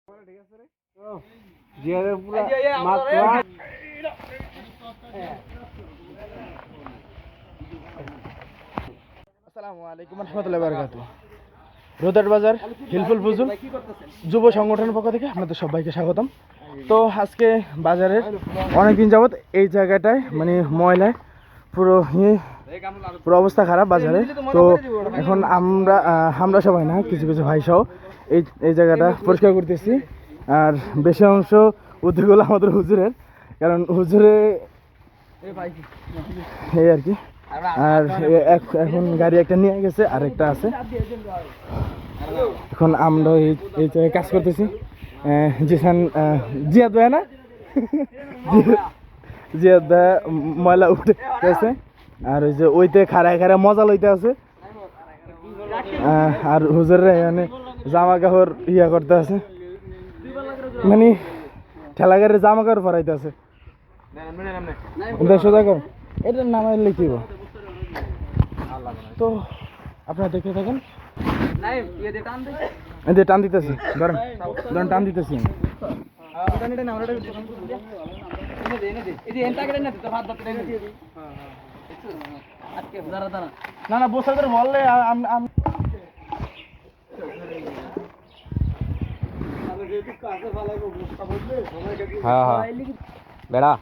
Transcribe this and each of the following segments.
আসসালামু আলাইকুম রহমতুল্লাহি ওয়া বারাকাতুহু। রোদার বাজার হিলফুল ফুজুল যুব সংগঠনের পক্ষ থেকে আপনাদের সবাইকে স্বাগতম। তো আজকে বাজারের অনেকদিন যাবত এই জায়গাটায় মানে ময়লায় পুরো অবস্থা খারাপ বাজারে। তো এখন আমরা সবাই না, কিছু কিছু ভাই সহ এই জায়গাটা পরিষ্কার করতেছি। আর বেশি অংশ উদ্যোগ হলো আমাদের হুজুরের, কারণ হুজুরে এই আর কি। আর এখন গাড়ি একটা নিয়ে গেছে, আর একটা আছে। এখন আমরা এই জায়গায় কাজ করতেছি। জিয়াদ ভাই না, জিয়াদ ভাই ময়লা উঠেছে, আর ওই যে ওইতে খাড়ায় খাড়ায় মজা লইতে আছে। আর হুজুরে মানে জামা কাপড় করতে আছে, মানে ঠেলা গাড়ির জামা কাপড় ফরাইতে আছে। সোজা কর, এটার নাম লিখিব। তো আপনারা দেখতে থাকেন, টান দিতেছি, ধরেন ধরেন টান দিতেছি। না না বসে করে বললে বেড়া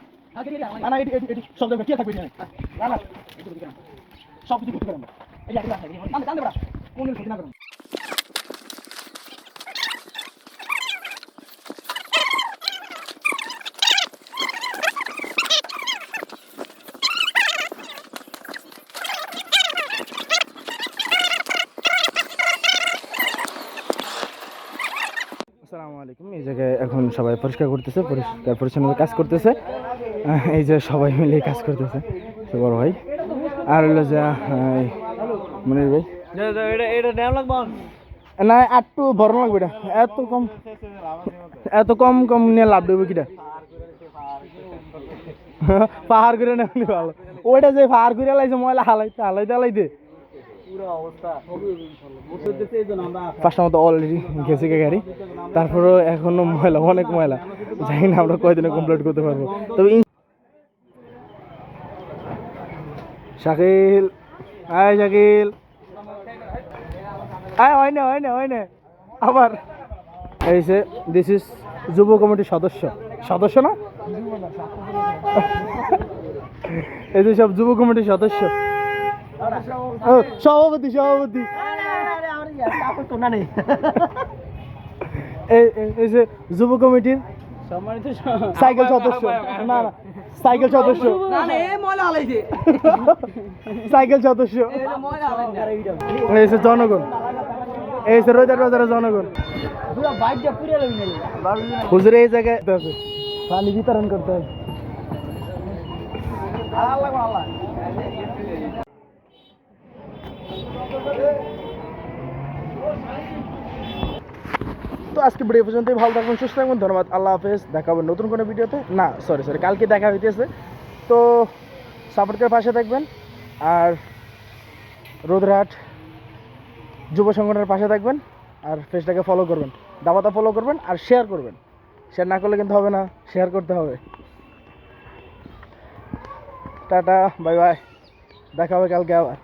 সব থাকবে না না সব কিছু করতে পারবেন। আসসালামু আলাইকুম। এই জায়গায় এখন সবাই পরিষ্কার করতেছে, পরিষ্কার পরিচ্ছন্নতা কাজ করতেছে। এই যে সবাই মিলে কাজ করতেছে, বড় ভাই আর হলো যে মনির ভাই। না একটু বড় লাগবে, এটা এত কম কম নিয়ে লাভ দেবে কিটা। পাহাড় করে নেই ভালো, ওইটা যে পাহাড় করে লাইছে ময়লা হালাইতে পাঁচটা মতো অলরেডি গেছে গাড়ি। তারপরেও এখনো ময়লা, অনেক ময়লা, জানি না আমরা কয়দিনে কমপ্লিট করতে পারবো। তবে শাকিল, আয় শাকিল, আয় হয় না আবার এই যে দিস ইজ যুব কমিটির সদস্য না, এই যে সব যুব কমিটির সদস্য, সভাপতি এই যে যুব কমিটির সাইকেল সদস্য, না সাইকেল সদস্য এই যে জনগণ, এই যে রোজার বাজারের জনগণ। হুজুরে এই জায়গায় পানি বিতরণ করতে হবে। তো আজকে ভিডিও পর্যন্তই, ভালো থাকবেন, সুস্থ থাকবেন, ধন্যবাদ, আল্লাহ হাফেজ। দেখা হবে নতুন কোনো ভিডিওতে, না সরি কালকে দেখা হইতেছে। তো সাপোর্ট করে পাশে থাকবেন, আর রোদরাট যুব সংগঠনের পাশে থাকবেন, আর পেজটাকে ফলো করবেন, দাবাতা ফলো করবেন, আর শেয়ার করবেন। শেয়ার না করলে কিন্তু হবে না, শেয়ার করতে হবে। টাটা, বাই বাই, দেখা হবে কালকে আবার।